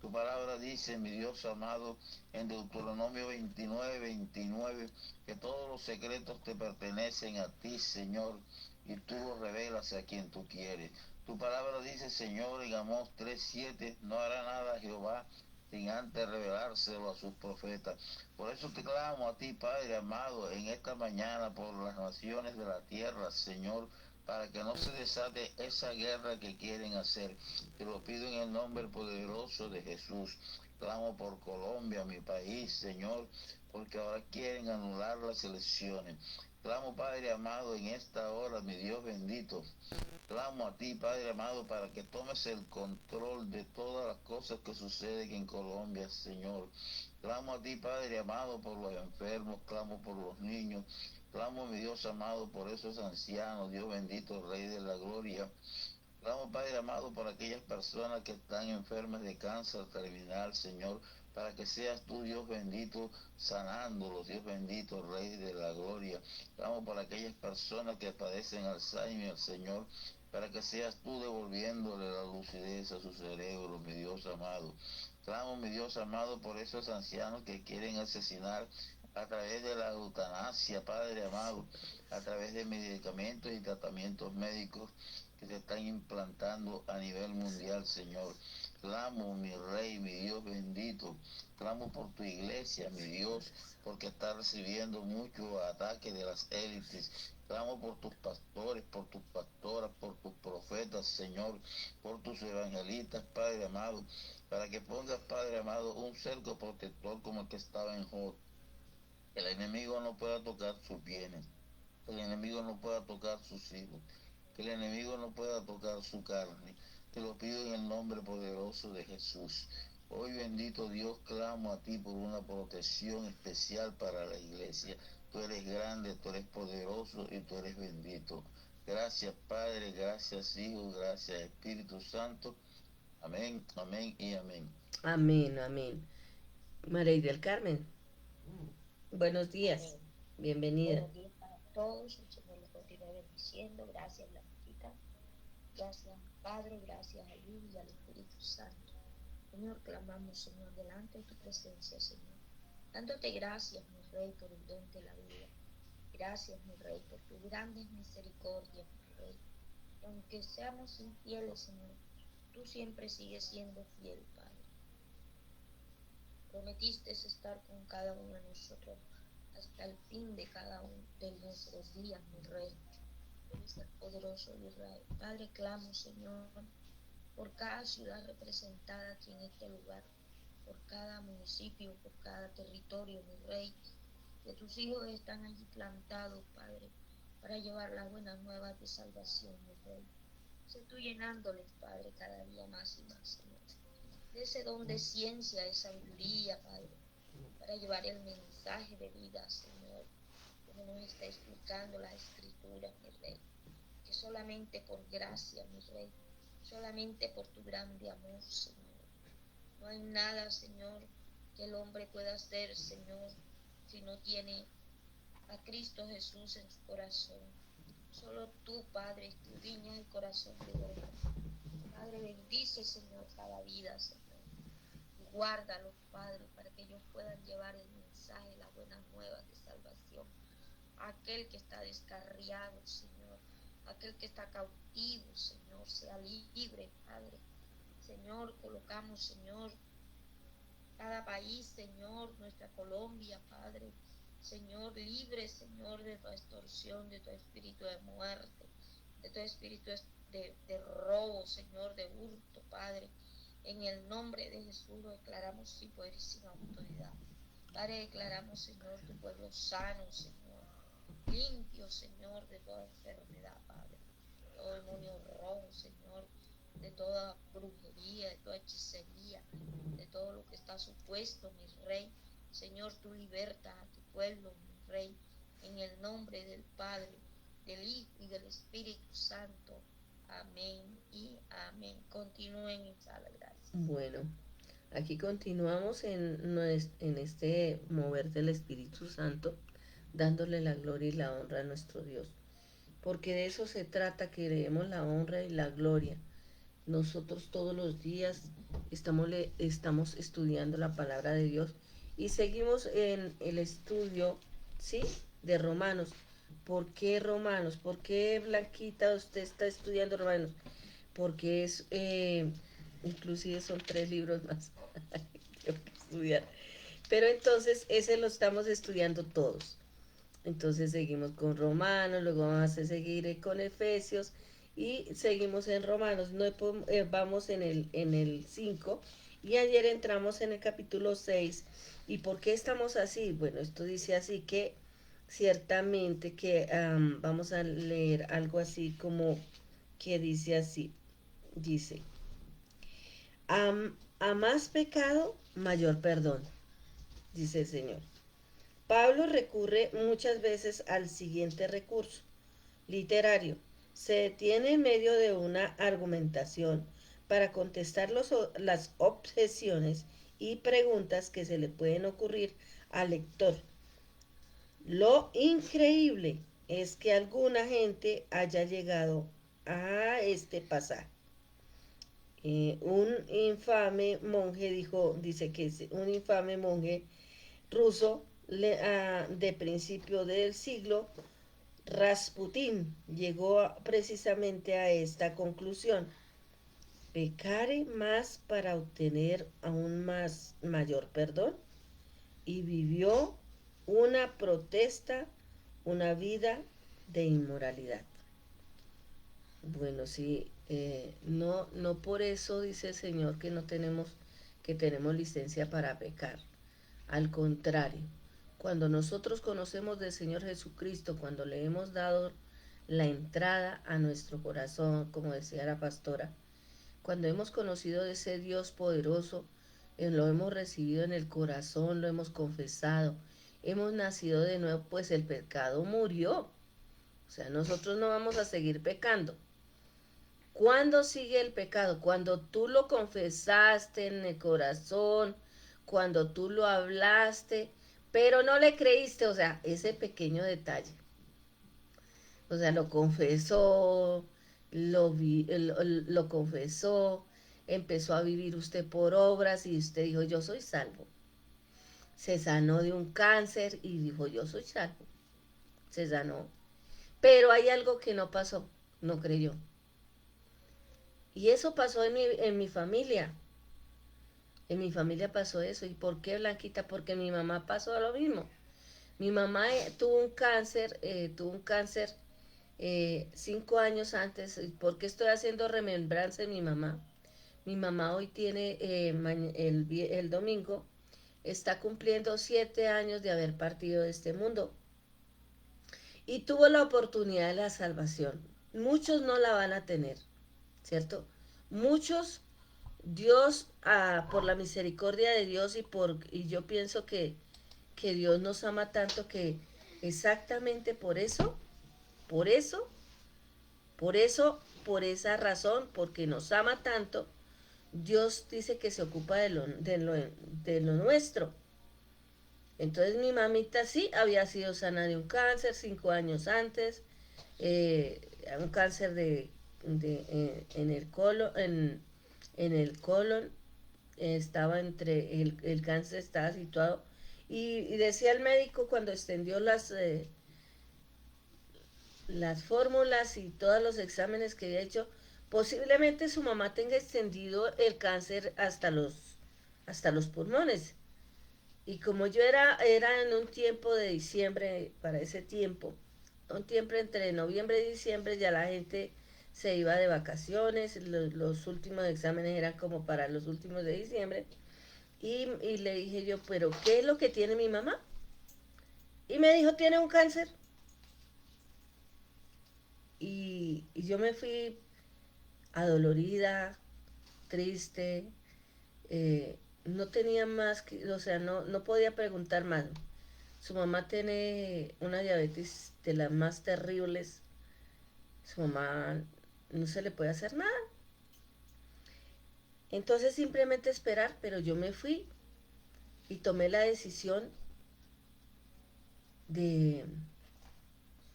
Speaker 3: Tu palabra dice, mi Dios amado, en Deuteronomio 29, que todos los secretos te pertenecen a ti, Señor, y tú los revelas a quien tú quieres. Tu palabra dice, Señor, en Amós 3:7, no hará nada Jehová sin antes revelárselo a sus profetas. Por eso te clamo a ti, Padre amado, en esta mañana por las naciones de la tierra, Señor, para que no se desate esa guerra que quieren hacer. Te lo pido en el nombre poderoso de Jesús. Clamo por Colombia, mi país, Señor, porque ahora quieren anular las elecciones. Clamo, Padre amado, en esta hora, mi Dios bendito. Clamo a ti, Padre amado, para que tomes el control de todas las cosas que suceden en Colombia, Señor. Clamo a ti, Padre amado, por los enfermos, clamo por los niños, clamo, mi Dios amado, por esos ancianos, Dios bendito, Rey de la Gloria. Clamo, Padre amado, por aquellas personas que están enfermas de cáncer terminal, Señor, para que seas tú, Dios bendito, sanándolos, Dios bendito, Rey de la Gloria. Clamo por aquellas personas que padecen Alzheimer, Señor, para que seas tú devolviéndole la lucidez a su cerebro, mi Dios amado. Clamo, mi Dios amado, por esos ancianos que quieren asesinar a través de la eutanasia, Padre amado, a través de medicamentos y tratamientos médicos que se están implantando a nivel mundial, Señor. Clamo, mi Rey, mi Dios bendito. Clamo por tu iglesia, mi Dios, porque está recibiendo mucho ataque de las élites. Clamo por tus pastores, por tus pastoras, por tus profetas, Señor, por tus evangelistas, Padre amado, para que pongas, Padre amado, un cerco protector como el que estaba en Job. Que el enemigo no pueda tocar sus bienes, que el enemigo no pueda tocar sus hijos, que el enemigo no pueda tocar su carne. Te lo pido en el nombre poderoso de Jesús. Hoy, bendito Dios, clamo a ti por una protección especial para la iglesia. Tú eres grande, tú eres poderoso y tú eres bendito. Gracias, Padre, gracias, Hijo, gracias, Espíritu Santo. Amén, amén y amén.
Speaker 1: Amén, amén. María del Carmen, buenos días.
Speaker 4: Amén.
Speaker 1: Bienvenida.
Speaker 4: Buenos días para todos. El Señor los continúe bendiciendo. Gracias, Blanquita. Gracias, Padre. Gracias al Hijo y al Espíritu Santo. Señor, clamamos, Señor, delante de tu presencia, Señor. Dándote gracias, mi Rey, por el don de la vida. Gracias, mi Rey, por tus grandes misericordias, mi Rey. Y aunque seamos infieles, Señor, tú siempre sigues siendo fiel, Padre. Prometiste estar con cada uno de nosotros hasta el fin de cada uno de nuestros días, mi Rey. Eres el poderoso de Israel. Padre, clamo, Señor, por cada ciudad representada aquí en este lugar, por cada municipio, por cada territorio, mi Rey, que tus hijos están allí plantados, Padre, para llevar las buenas nuevas de salvación, mi Rey. Sé tú llenándoles, Padre, cada día más y más, Señor, de ese don de ciencia, de sabiduría, Padre, para llevar el mensaje de vida, Señor, como nos está explicando la Escritura, mi Rey, que solamente por gracia, mi Rey, solamente por tu grande amor, Señor. No hay nada, Señor, que el hombre pueda hacer, Señor, si no tiene a Cristo Jesús en su corazón. Solo tú, Padre, escudriñas el corazón de hombre. Padre, bendice, Señor, cada vida, Señor. Guárdalos, Padre, para que ellos puedan llevar el mensaje, las buenas nuevas de salvación. Aquel que está descarriado, Señor, aquel que está cautivo, Señor, sea libre, Padre. Señor, colocamos, Señor, cada país, Señor, nuestra Colombia, Padre. Señor, libre, Señor, de toda extorsión, de todo espíritu de muerte, de todo espíritu de robo, Señor, de hurto, Padre. En el nombre de Jesús lo declaramos sin poder y sin autoridad. Padre, declaramos, Señor, tu pueblo sano, Señor, limpio, Señor, de toda enfermedad, Padre. Todo demonio rojo, Señor, de toda brujería, de toda hechicería, de todo lo que está supuesto, mi Rey. Señor, tú libertas a tu pueblo, mi Rey, en el nombre del Padre, del Hijo y del Espíritu Santo. Amén y amén. Continúen en sala, gracias.
Speaker 1: Bueno, Aquí continuamos en este mover del Espíritu Santo, dándole la gloria y la honra a nuestro Dios. Porque de eso se trata, que le demos la honra y la gloria. Nosotros todos los días estamos estudiando la palabra de Dios y seguimos en el estudio, ¿sí?, de Romanos. ¿Por qué Romanos? ¿Por qué, Blanquita, usted está estudiando Romanos? Porque inclusive son 3 libros más tengo que estudiar. Pero entonces ese lo estamos estudiando todos. Entonces seguimos con Romanos, luego vamos a seguir con Efesios y seguimos en Romanos. No vamos en el 5 y ayer entramos en el capítulo 6. ¿Y por qué estamos así? Bueno, esto dice así que ciertamente que vamos a leer algo así como que dice así. Dice, a más pecado, mayor perdón, dice el Señor. Pablo recurre muchas veces al siguiente recurso literario. Se detiene en medio de una argumentación para contestar las objeciones y preguntas que se le pueden ocurrir al lector. Lo increíble es que alguna gente haya llegado a este pasaje. Un infame monje dice que un infame monje ruso de principio del siglo, Rasputín, llegó precisamente a esta conclusión: pecare más para obtener aún más mayor perdón, y vivió una protesta, una vida de inmoralidad. Bueno, sí, no por eso dice el Señor que tenemos licencia para pecar. Al contrario, cuando nosotros conocemos del Señor Jesucristo, cuando le hemos dado la entrada a nuestro corazón, como decía la pastora, cuando hemos conocido de ese Dios poderoso, lo hemos recibido en el corazón, lo hemos confesado, hemos nacido de nuevo, pues el pecado murió. O sea, nosotros no vamos a seguir pecando. ¿Cuándo sigue el pecado? Cuando tú lo confesaste en el corazón, cuando tú lo hablaste, pero no le creíste, o sea, ese pequeño detalle. O sea, lo confesó, lo confesó, empezó a vivir usted por obras y usted dijo, yo soy salvo. Se sanó de un cáncer y dijo, yo soy salvo. Se sanó. Pero hay algo que no pasó, no creyó. Y eso pasó en mi familia. En mi familia pasó eso. ¿Y por qué, Blanquita? Porque mi mamá pasó lo mismo. Mi mamá tuvo un cáncer 5 años antes. ¿Por qué estoy haciendo remembranza de mi mamá? Mi mamá hoy tiene, el domingo, está cumpliendo 7 años de haber partido de este mundo. Y tuvo la oportunidad de la salvación. Muchos no la van a tener, ¿cierto? Muchos, Dios, por la misericordia de Dios y yo pienso que Dios nos ama tanto que exactamente por eso, por eso, por esa razón, porque nos ama tanto, Dios dice que se ocupa de lo nuestro. Entonces mi mamita sí había sido sana de un cáncer 5 años antes, un cáncer en el colon, en el colon, estaba el cáncer estaba situado y decía el médico cuando extendió las fórmulas y todos los exámenes que había hecho, posiblemente su mamá tenga extendido el cáncer hasta los pulmones. Y como yo era en un tiempo de diciembre, para ese tiempo, un tiempo entre noviembre y diciembre, ya la gente se iba de vacaciones, los últimos exámenes eran como para los últimos de diciembre, y le dije yo, pero ¿qué es lo que tiene mi mamá? Y me dijo, tiene un cáncer. Y yo me fui adolorida, triste, no tenía más que, o sea, no podía preguntar más. Su mamá tiene una diabetes de las más terribles. Su mamá no se le puede hacer nada. Entonces simplemente esperar, pero yo me fui y tomé la decisión de,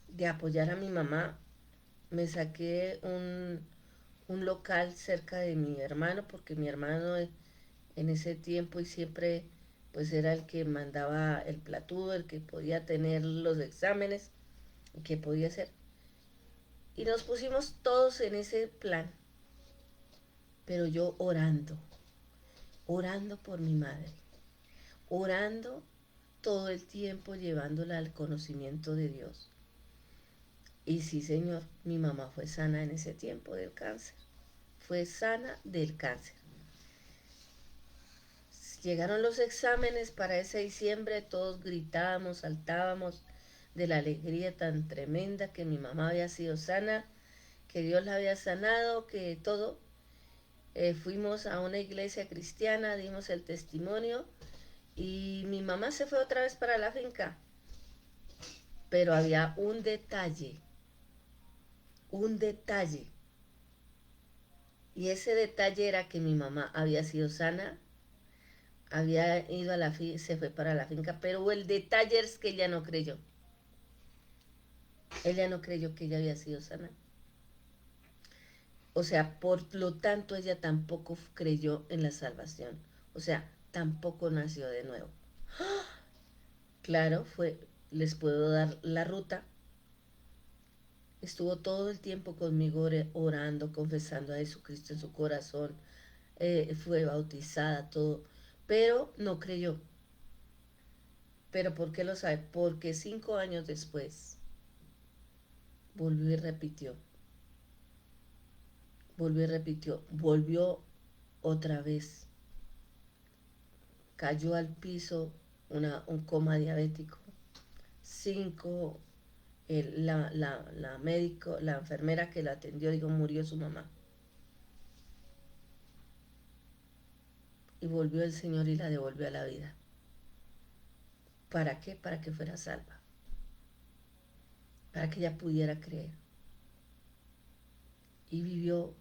Speaker 1: de apoyar a mi mamá. Me saqué un local cerca de mi hermano, porque mi hermano en ese tiempo y siempre pues era el que mandaba el platudo, el que podía tener los exámenes, el que podía hacer. Y nos pusimos todos en ese plan, pero yo orando, orando por mi madre, orando todo el tiempo llevándola al conocimiento de Dios. Y sí, Señor, mi mamá fue sana en ese tiempo del cáncer, fue sana del cáncer. Llegaron los exámenes para ese diciembre, todos gritábamos, saltábamos de la alegría tan tremenda que mi mamá había sido sana, que Dios la había sanado, que todo. Fuimos a una iglesia cristiana, dimos el testimonio y mi mamá se fue otra vez para la finca. Pero había un detalle. Y ese detalle era que mi mamá había sido sana, había ido a la finca, se fue para la finca, pero el detalle es que ella no creyó. Ella no creyó que ella había sido sana. O sea, por lo tanto, ella tampoco creyó en la salvación. O sea, tampoco nació de nuevo. Claro, les puedo dar la ruta. Estuvo todo el tiempo conmigo orando, confesando a Jesucristo en su corazón. Fue bautizada, todo. Pero no creyó. ¿Pero por qué lo sabe? Porque 5 años después volvió y repitió. Volvió otra vez. Cayó al piso un coma diabético. 5, la enfermera que la atendió, digo, murió su mamá. Y volvió el Señor y la devolvió a la vida. ¿Para qué? Para que fuera salva. Para que ella pudiera creer. Y vivió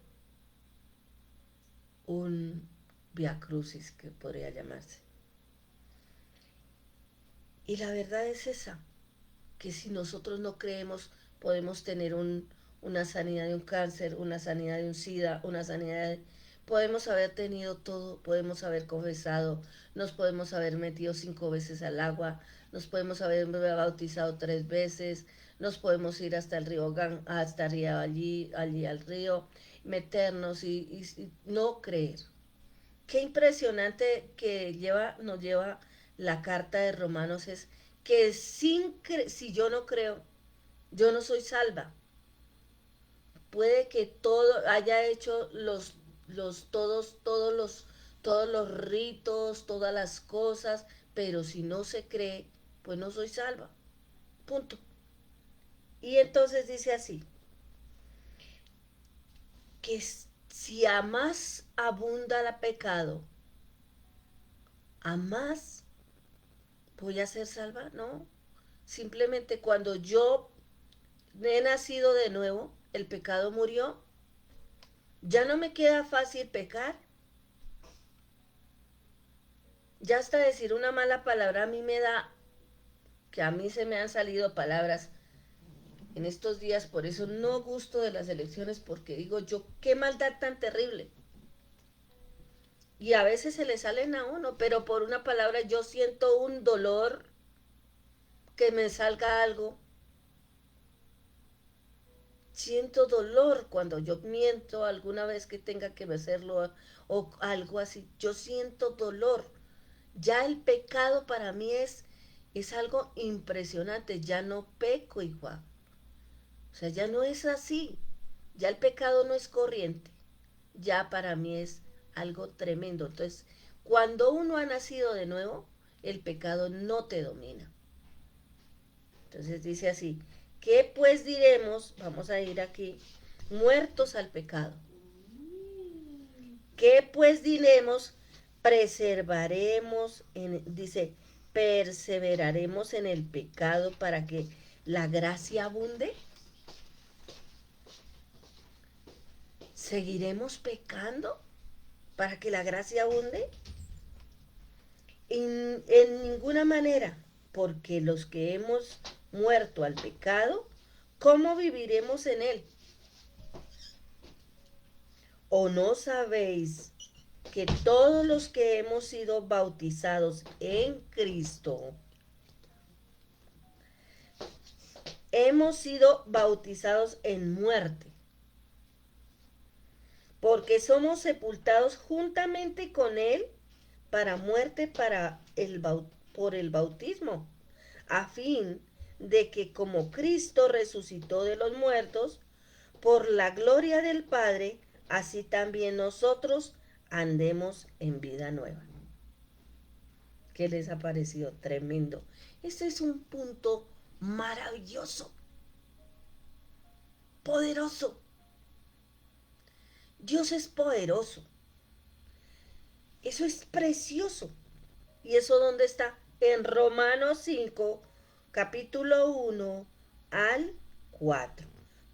Speaker 1: un vía crucis, que podría llamarse. Y la verdad es esa, que si nosotros no creemos, podemos tener una sanidad de un cáncer, una sanidad de un SIDA, una sanidad de... Podemos haber tenido todo, podemos haber confesado, nos podemos haber metido 5 veces al agua, nos podemos haber bautizado 3 veces, nos podemos ir hasta el río hasta allí al río, meternos y no creer. Qué impresionante que nos lleva la carta de Romanos es que si yo no creo, yo no soy salva. Puede que todo haya hecho todos los ritos, todas las cosas, pero si no se cree, pues no soy salva. Punto. Y entonces dice así, que si a más abunda el pecado, a más voy a ser salva, no. Simplemente cuando yo he nacido de nuevo, el pecado murió, ya no me queda fácil pecar. Ya hasta decir una mala palabra a mí me da, que a mí se me han salido palabras en estos días, por eso no gusto de las elecciones, porque digo yo, qué maldad tan terrible. Y a veces se le salen a uno, pero por una palabra yo siento un dolor, que me salga algo. Siento dolor cuando yo miento alguna vez que tenga que hacerlo o algo así. Yo siento dolor. Ya el pecado para mí es algo impresionante. Ya no peco igual. O sea, ya no es así. Ya el pecado no es corriente. Ya para mí es algo tremendo. Entonces, cuando uno ha nacido de nuevo, el pecado no te domina. Entonces dice así, ¿qué pues diremos? Vamos a ir aquí, muertos al pecado. ¿Qué pues diremos? Dice, perseveraremos en el pecado para que la gracia abunde. ¿Seguiremos pecando? para que la gracia abunde? En ninguna manera, porque los que hemos muerto al pecado, ¿cómo viviremos en él? ¿O no sabéis que todos los que hemos sido bautizados en Cristo, hemos sido bautizados en muerte? Porque somos sepultados juntamente con Él para muerte por el bautismo, a fin de que como Cristo resucitó de los muertos, por la gloria del Padre, así también nosotros andemos en vida nueva. ¿Qué les ha parecido? Tremendo. Este es un punto maravilloso, poderoso. Dios es poderoso. Eso es precioso. ¿Y eso dónde está? En Romanos 5, capítulo 1 al 4.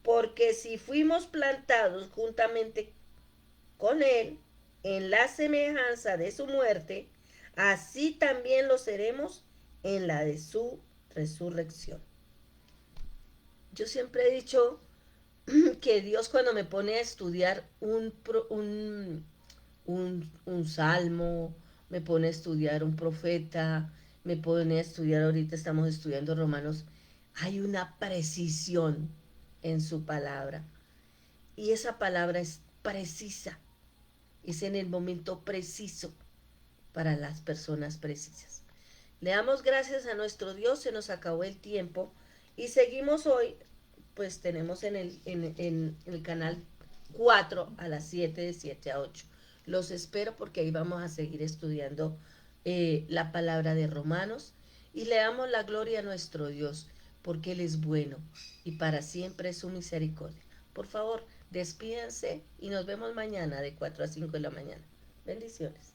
Speaker 1: Porque si fuimos plantados juntamente con Él en la semejanza de su muerte, así también lo seremos en la de su resurrección. Yo siempre he dicho que Dios, cuando me pone a estudiar un salmo, me pone a estudiar un profeta, me pone a estudiar, ahorita estamos estudiando Romanos, hay una precisión en su palabra. Y esa palabra es precisa, es en el momento preciso para las personas precisas. Le damos gracias a nuestro Dios, se nos acabó el tiempo y seguimos hoy, pues tenemos en el canal 4 a las 7, de 7 a 8. Los espero porque ahí vamos a seguir estudiando la palabra de Romanos y le damos la gloria a nuestro Dios porque Él es bueno y para siempre es su misericordia. Por favor, despídense y nos vemos mañana de 4 a 5 de la mañana. Bendiciones.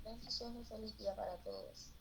Speaker 4: Bendiciones, feliz día para todos.